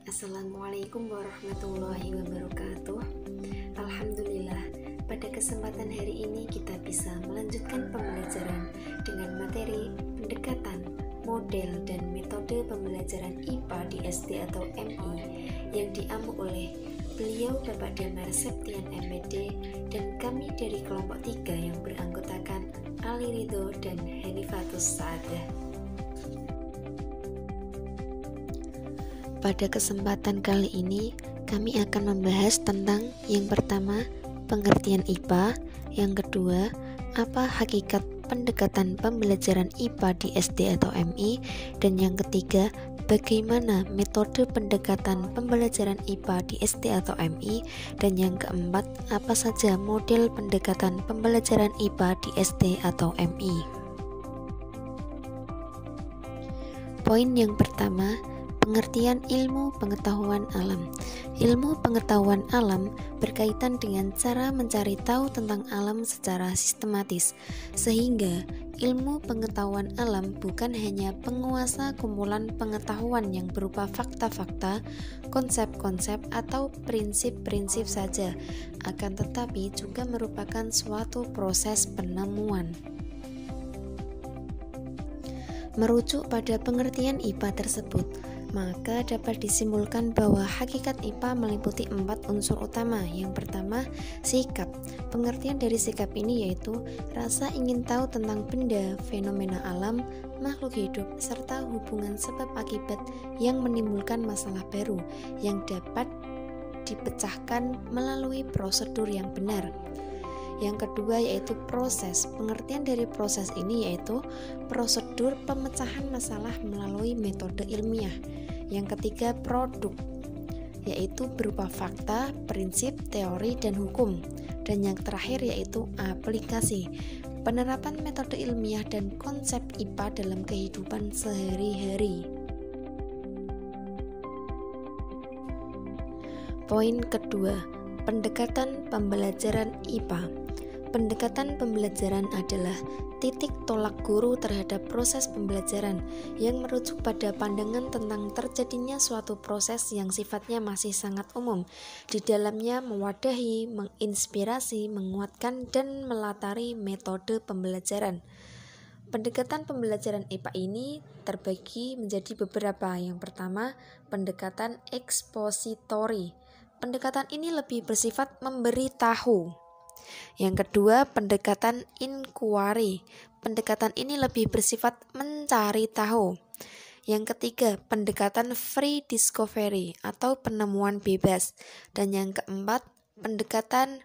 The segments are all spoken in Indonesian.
Assalamualaikum warahmatullahi wabarakatuh. Alhamdulillah, pada kesempatan hari ini kita bisa melanjutkan pembelajaran dengan materi pendekatan, model, dan metode pembelajaran IPA di SD atau MI yang diampu oleh beliau Bapak Damar Septian MPD dan kami dari kelompok 3 yang beranggotakan Ali Ridho dan Henifatus Saadah. Pada kesempatan kali ini, kami akan membahas tentang yang pertama, pengertian IPA, yang kedua, apa hakikat pendekatan pembelajaran IPA di SD atau MI, dan yang ketiga, bagaimana metode pendekatan pembelajaran IPA di SD atau MI, dan yang keempat, apa saja model pendekatan pembelajaran IPA di SD atau MI. Poin yang pertama, pengertian ilmu pengetahuan alam. Ilmu pengetahuan alam berkaitan dengan cara mencari tahu tentang alam secara sistematis, sehingga ilmu pengetahuan alam bukan hanya penguasa kumpulan pengetahuan yang berupa fakta-fakta, konsep-konsep, atau prinsip-prinsip saja, akan tetapi juga merupakan suatu proses penemuan. Merujuk pada pengertian IPA tersebut, maka dapat disimpulkan bahwa hakikat IPA meliputi 4 unsur utama. Yang pertama, sikap. Pengertian dari sikap ini yaitu rasa ingin tahu tentang benda, fenomena alam, makhluk hidup, serta hubungan sebab akibat yang menimbulkan masalah baru yang dapat dipecahkan melalui prosedur yang benar. Yang kedua yaitu proses. Pengertian dari proses ini yaitu prosedur pemecahan masalah melalui metode ilmiah. Yang ketiga produk, yaitu berupa fakta, prinsip, teori, dan hukum. Dan yang terakhir yaitu aplikasi, penerapan metode ilmiah dan konsep IPA dalam kehidupan sehari-hari. Poin kedua, pendekatan pembelajaran IPA. Pendekatan pembelajaran adalah titik tolak guru terhadap proses pembelajaran yang merujuk pada pandangan tentang terjadinya suatu proses yang sifatnya masih sangat umum. Di dalamnya mewadahi, menginspirasi, menguatkan, dan melatari metode pembelajaran. Pendekatan pembelajaran IPA ini terbagi menjadi beberapa. Yang pertama, pendekatan ekspositori. Pendekatan ini lebih bersifat memberi tahu. Yang kedua, pendekatan inquiry. Pendekatan ini lebih bersifat mencari tahu. Yang ketiga, pendekatan free discovery atau penemuan bebas. Dan yang keempat, pendekatan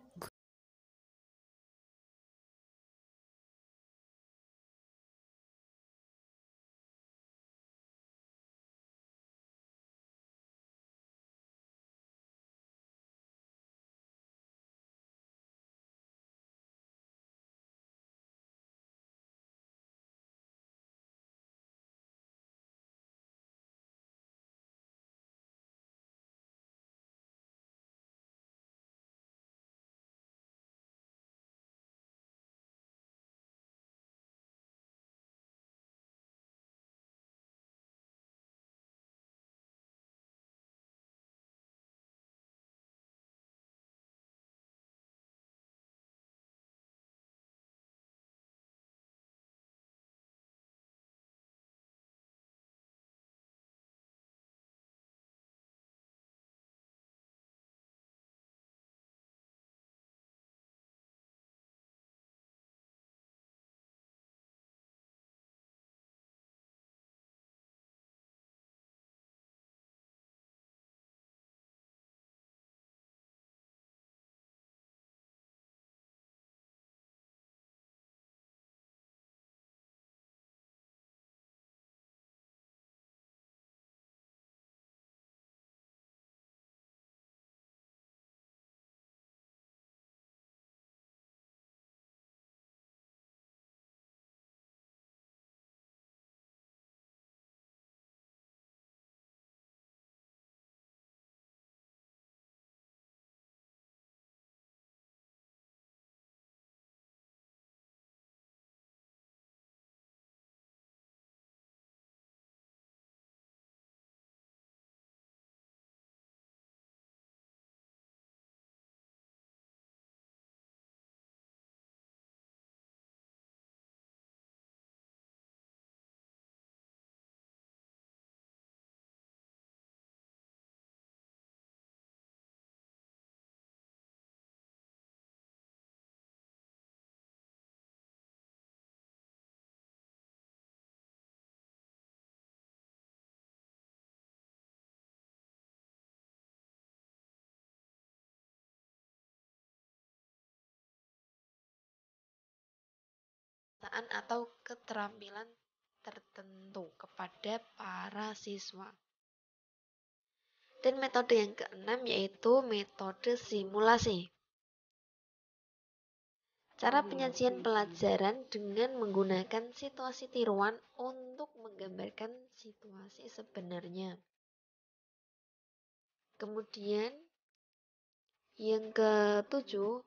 kekuasaan atau keterampilan tertentu kepada para siswa. Dan metode yang keenam yaitu metode simulasi. Cara penyajian pelajaran dengan menggunakan situasi tiruan untuk menggambarkan situasi sebenarnya. Kemudian yang ketujuh,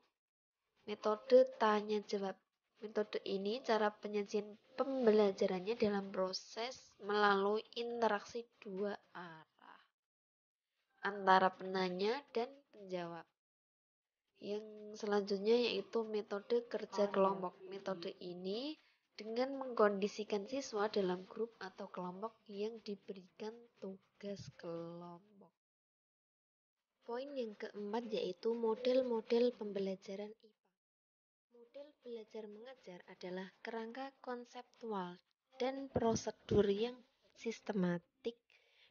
metode tanya jawab. Metode ini cara penyajian pembelajarannya dalam proses melalui interaksi dua arah antara penanya dan penjawab. Yang selanjutnya yaitu metode kerja kelompok. Metode ini dengan mengkondisikan siswa dalam grup atau kelompok yang diberikan tugas kelompok. Poin yang keempat yaitu model-model pembelajaran IPA. Model belajar mengajar adalah kerangka konseptual dan prosedur yang sistematik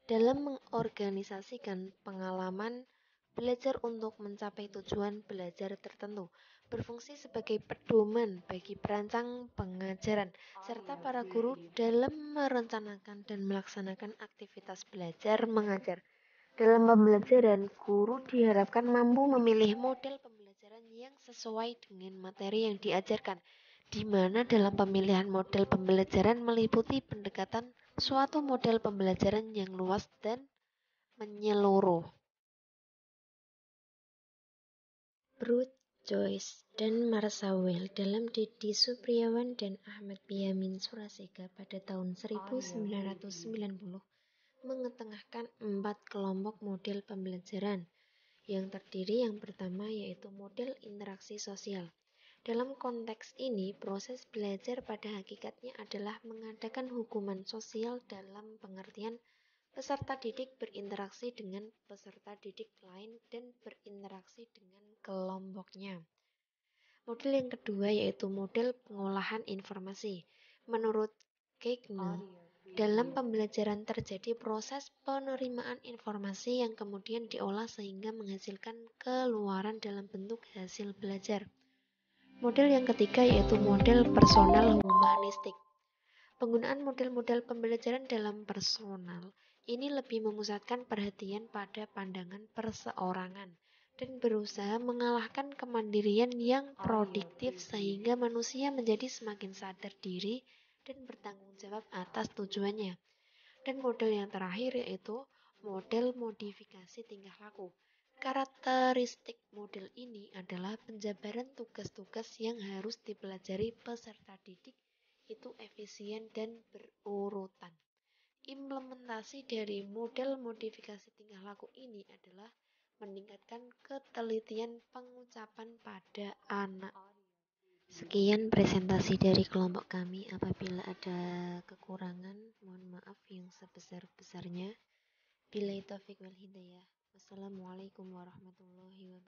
dalam mengorganisasikan pengalaman belajar untuk mencapai tujuan belajar tertentu, berfungsi sebagai pedoman bagi perancang pengajaran, serta para guru dalam merencanakan dan melaksanakan aktivitas belajar mengajar. Dalam pembelajaran, guru diharapkan mampu memilih model pembelajaran yang sesuai dengan materi yang diajarkan, di mana dalam pemilihan model pembelajaran meliputi pendekatan suatu model pembelajaran yang luas dan menyeluruh. Bruce Joyce dan Marsawel dalam Deddy Supriyawan dan Ahmad Biyamin Surasega pada tahun 1990 mengetengahkan 4 kelompok model pembelajaran yang terdiri yang pertama yaitu model interaksi sosial. Dalam konteks ini, proses belajar pada hakikatnya adalah mengadakan hubungan sosial dalam pengertian peserta didik berinteraksi dengan peserta didik lain dan berinteraksi dengan kelompoknya. Model yang kedua yaitu model pengolahan informasi. Menurut Kegnell, dalam pembelajaran terjadi proses penerimaan informasi yang kemudian diolah sehingga menghasilkan keluaran dalam bentuk hasil belajar. Model yang ketiga yaitu model personal humanistik. Penggunaan model-model pembelajaran dalam personal ini lebih memusatkan perhatian pada pandangan perseorangan dan berusaha mengalahkan kemandirian yang produktif sehingga manusia menjadi semakin sadar diri dan bertanggung jawab atas tujuannya. Dan model yang terakhir yaitu model modifikasi tingkah laku. Karakteristik model ini adalah penjabaran tugas-tugas yang harus dipelajari peserta didik itu efisien dan berurutan. Implementasi dari model modifikasi tingkah laku ini adalah meningkatkan ketelitian pengucapan pada anak. Sekian presentasi dari kelompok kami. Apabila ada kekurangan, mohon maaf yang sebesar-besarnya. Billahi taufiq wal hidayah. Wassalamualaikum warahmatullahi wabarakatuh.